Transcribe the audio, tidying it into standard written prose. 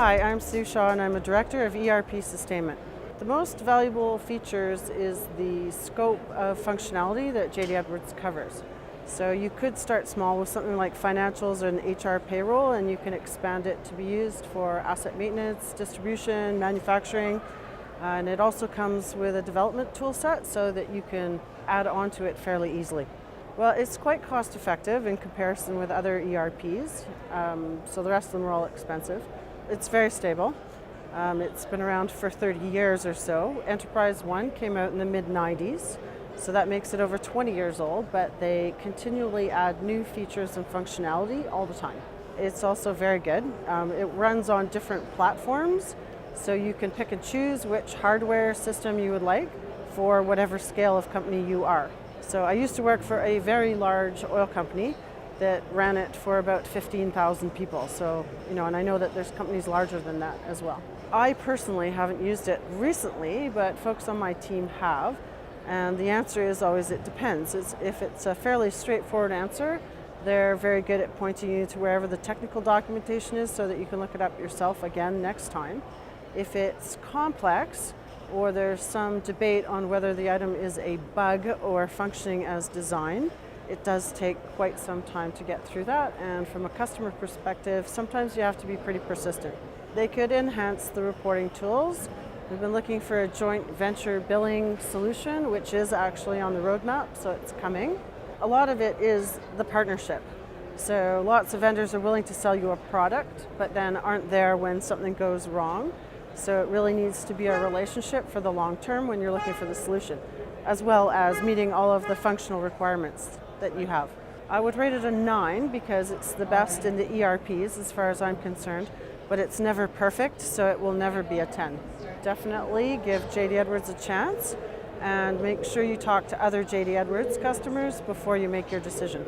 Hi, I'm Sue Shaw and I'm a Director of ERP Sustainment. The most valuable features is the scope of functionality that JD Edwards covers. So you could start small with something like financials or an HR payroll, and you can expand it to be used for asset maintenance, distribution, manufacturing, and it also comes with a development tool set so that you can add on to it fairly easily. Well, it's quite cost effective in comparison with other ERPs, so the rest of them are all expensive. It's very stable. It's been around for 30 years or so. EnterpriseOne came out in the mid-90s, so that makes it over 20 years old, but they continually add new features and functionality all the time. It's also very good. It runs on different platforms, so you can pick and choose which hardware system you would like for whatever scale of company you are. So I used to work for a very large oil company that ran it for about 15,000 people. So, and I know that there's companies larger than that as well. I personally haven't used it recently, but folks on my team have. And the answer is always it depends. If it's a fairly straightforward answer, they're very good at pointing you to wherever the technical documentation is so that you can look it up yourself again next time. If it's complex, or there's some debate on whether the item is a bug or functioning as designed, it does take quite some time to get through that, and from a customer perspective, sometimes you have to be pretty persistent. They could enhance the reporting tools. We've been looking for a joint venture billing solution, which is actually on the roadmap, so it's coming. A lot of it is the partnership. So lots of vendors are willing to sell you a product, but then aren't there when something goes wrong. So it really needs to be a relationship for the long term when you're looking for the solution, as well as meeting all of the functional requirements that you have. I would rate it a 9 because it's the best in the ERPs as far as I'm concerned, but it's never perfect, so it will never be a 10. Definitely give JD Edwards a chance and make sure you talk to other JD Edwards customers before you make your decision.